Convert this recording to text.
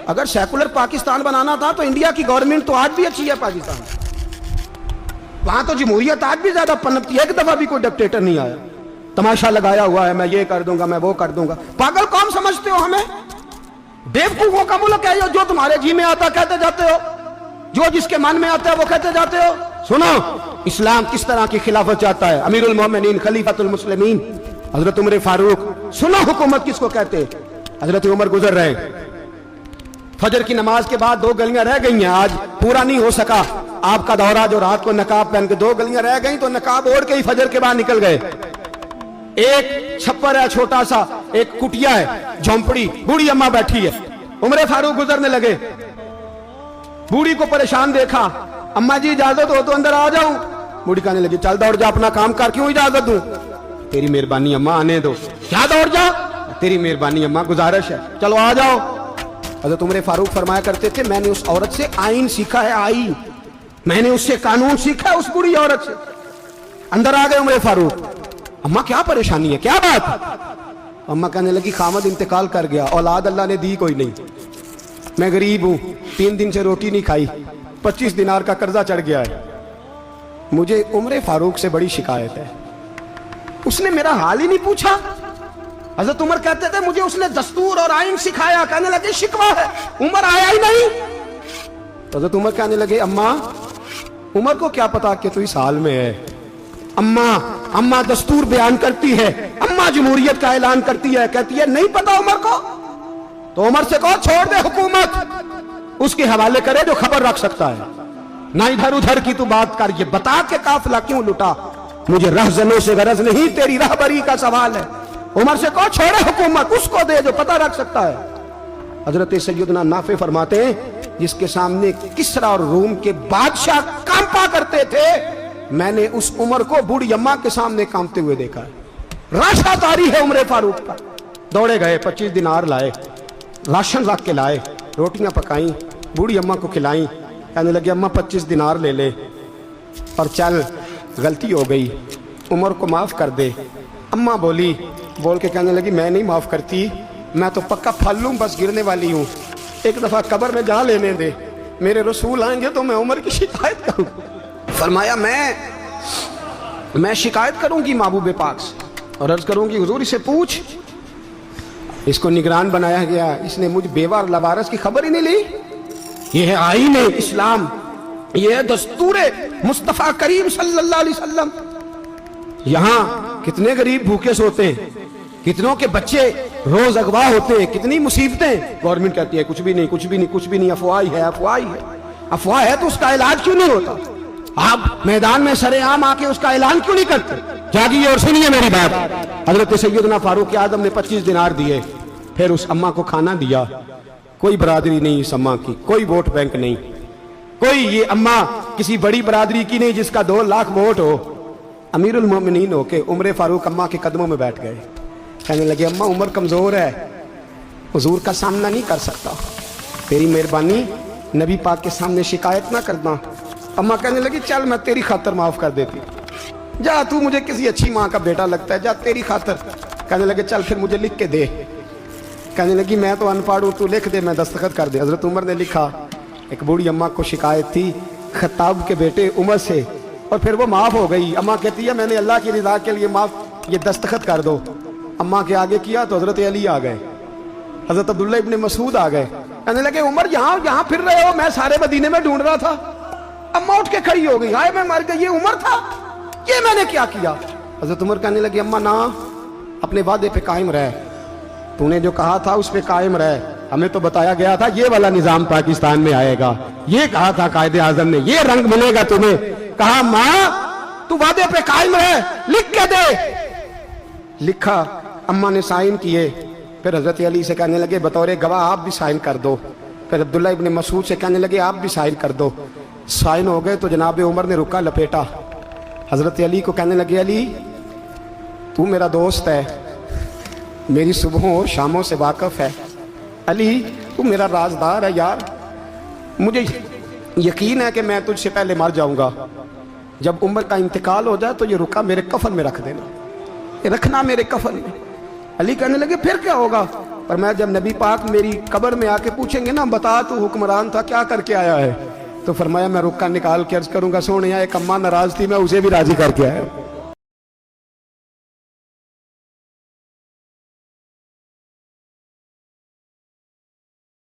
اگر سیکولر پاکستان بنانا تھا تو انڈیا کی گورنمنٹ تو آج بھی اچھی ہے پاکستان، وہاں تو جمہوریت آج بھی زیادہ پنپتی ہے، ایک دفعہ بھی کوئی ڈکٹیٹر نہیں آیا، تماشا لگایا ہوا ہے میں یہ کر دوں گا میں وہ کر دوں گا۔ پاگل قوم سمجھتے ہو ہمیں؟ بیوقوفوں کا ملک ہے جو تمہارے جی میں آتا کہتے جاتے ہو، جو جس کے من میں آتا ہے وہ کہتے جاتے ہو۔ سنو اسلام کس طرح کی خلافت چاہتا ہے، امیر المومنین خلیفۃ المسلمین حضرت عمر فاروق۔ سنو حکومت کس کو کہتے، حضرت عمر گزر رہے، فجر کی نماز کے بعد 2 گلیاں رہ گئی ہیں، آج پورا نہیں ہو سکا آپ کا دورہ، جو رات کو نقاب پہن کے 2 گلیاں رہ گئیں تو نقاب اوڑھ کے ہی فجر کے بعد نکل گئے۔ ایک چھپر ہے چھوٹا سا، ایک کٹیا ہے جھونپڑی، بوڑھی اماں بیٹھی ہے، عمر فاروق گزرنے لگے، بوڑھی کو پریشان دیکھا، اماں جی اجازت ہو تو اندر آ جاؤں؟ بوڑھی کہنے لگی چل دوڑ جا اپنا کام کر، کیوں اجازت دوں؟ تیری مہربانی اماں آنے دو۔ کیا دوڑ جا؟ تیری مہربانی اماں گزارش ہے، چلو آ جاؤ۔ حضرت عمر فاروق فرمایا کرتے تھے میں نے اس عورت سے آئین سیکھا ہے، آئین، میں نے اس سے قانون سیکھا ہے، اس بوڑھی عورت سے۔ اندر آ گئے عمر فاروق، اماں کیا پریشانی ہے، کیا بات؟ اماں کہنے لگی خامد انتقال کر گیا، اولاد اللہ نے دی کوئی نہیں، میں غریب ہوں، 3 دن سے روٹی نہیں کھائی، 25 دینار کا قرضہ چڑھ گیا ہے، مجھے عمر فاروق سے بڑی شکایت ہے، اس نے میرا حال ہی نہیں پوچھا۔ حضرت عمر کہتے تھے مجھے اس نے دستور اور آئین سکھایا، کہنے لگے شکوہ ہے، عمر آیا ہی نہیں۔ حضرت عمر کہنے لگے اماں، عمر کو کیا پتا کہ تو اس حال میں ہے، اماں دستور بیان کرتی ہے، اماں جمہوریت کا اعلان کرتی ہے، کہتی ہے نہیں پتا عمر کو، تو عمر سے کہو چھوڑ دے حکومت، اس کے حوالے کرے جو خبر رکھ سکتا ہے، نہ ادھر ادھر کی تو بات کر، یہ بتا کہ قافلہ کیوں لٹا، مجھے رہزنوں سے غرض نہیں، تیری رہبری کا سوال ہے۔ عمر سے کہو چھوڑے حکومت، اس کو دے جو پتہ رکھ سکتا ہے۔ حضرت سیدنا نافع فرماتے ہیں جس کے سامنے کسرا اور روم کے بادشاہ کانپا کرتے تھے، میں نے اس عمر کو بوڑھی اماں کے سامنے کانپتے ہوئے دیکھا ہے۔ راشا طاری ہے عمر فاروق کا۔ دوڑے گئے، 25 دینار لائے، راشن رکھ کے لائے، روٹیاں پکائیں، بوڑھی اماں کو کھلائیں، کہنے لگے اماں 25 دینار لے لے اور چل، غلطی ہو گئی، عمر کو معاف کر دے۔ اماں بولی، بول کے کہنے لگی میں نہیں معاف کرتی، میں تو پکا پھل لوں، بس گرنے والی ہوں، ایک دفعہ قبر میں جا لینے دے، میرے رسول آئیں گے تو میں عمر کی شکایت کروں۔ فرمایا میں شکایت کروں گی محبوب پاک سے اور عرض کروں گی حضور اسے پوچھ، اس کو نگران بنایا گیا، اس نے مجھ بیوہ اور لوارث کی خبر ہی نہیں لی۔ یہ ہے آئین اسلام، یہ ہے دستور مصطفیٰ کریم صلی اللہ علیہ وسلم۔ یہاں کتنے غریب بھوکے سوتے ہیں، کتنوں کے بچے روز اغوا ہوتے ہیں، کتنی مصیبتیں، گورنمنٹ کہتی ہے کچھ بھی نہیں، کچھ بھی نہیں، کچھ بھی نہیں، افواہ ہی ہے، افواہ ہی ہے، افواہ ہے تو اس کا علاج کیوں نہیں ہوتا؟ آپ میدان میں سرے عام آ کے اس کا اعلان کیوں نہیں کرتے؟ جاگیے اور سنیے میری بات۔ حضرت سیدنا فاروق اعظم نے 25 دینار دیے، پھر اس اماں کو کھانا دیا۔ کوئی برادری نہیں اس اماں کی، کوئی ووٹ بینک نہیں، کوئی یہ اماں کسی بڑی برادری کی نہیں جس کا 2 لاکھ ووٹ ہو۔ امیر المومنین ہو کے عمر فاروق اماں کے قدموں میں بیٹھ گئے، کہنے لگے اماں عمر کمزور ہے، حضور کا سامنا نہیں کر سکتا، تیری مہربانی نبی پاک کے سامنے شکایت نہ کرنا۔ اماں کہنے لگی چل میں تیری خاطر معاف کر دیتی، جا تو مجھے کسی اچھی ماں کا بیٹا لگتا ہے، جا تیری خاطر۔ کہنے لگے چل پھر مجھے لکھ کے دے۔ کہنے لگی میں تو ان پڑھ ہوں، تو لکھ دے میں دستخط کر دے۔ حضرت عمر نے لکھا، ایک بوڑھی اماں کو شکایت تھی خطاب کے بیٹے عمر سے، اور پھر وہ معاف ہو گئی۔ اماں کہتی ہے میں نے اللہ کی رضا کے لیے معاف، یہ دستخط کر دو۔ اماں کے آگے کیا تو حضرت علی آ گئے، حضرت عبداللہ ابن مسعود آ گئے، کہنے لگے عمر یہاں پھر رہے ہو، میں سارے مدینے میں ڈھونڈ رہا تھا۔ اماں اٹھ کے کھڑی ہو گئی، ہائے میں مر گئی، یہ عمر تھا، یہ میں نے کیا کیا؟ حضرت عمر کہنے لگے اماں نہ، اپنے وعدے پہ قائم رہ، تو نے جو کہا تھا اس پہ قائم رہ، ہمیں تو بتایا گیا تھا یہ والا نظام پاکستان میں آئے گا، یہ کہا تھا قائد اعظم نے، یہ رنگ ملے گا تمہیں۔ کہا ماں تو وعدے پہ قائم رہ، لکھ کے دے۔ لکھا، اماں نے سائن کیے، پھر حضرت علی سے کہنے لگے بطور گواہ آپ بھی سائن کر دو، پھر عبداللہ ابن مسعود سے کہنے لگے آپ بھی سائن کر دو۔ سائن ہو گئے تو جناب عمر نے رکا لپیٹا، حضرت علی کو کہنے لگے علی تو میرا دوست ہے، میری صبحوں اور شاموں سے واقف ہے، علی تو میرا رازدار ہے یار، مجھے یقین ہے کہ میں تجھ سے پہلے مر جاؤں گا، جب عمر کا انتقال ہو جائے تو یہ رکا میرے کفن میں رکھ دینا، یہ رکھنا میرے کفن میں۔ علی کہنے لگے پھر کیا ہوگا؟ پر میں جب نبی پاک میری قبر میں آ کے پوچھیں گے نا بتا تو حکمران تھا کیا کر کے آیا ہے، تو فرمایا میں رکا نکال کے عرض کروں گا سونے ایک اماں ناراض تھی میں اسے بھی راضی کر کے آیا.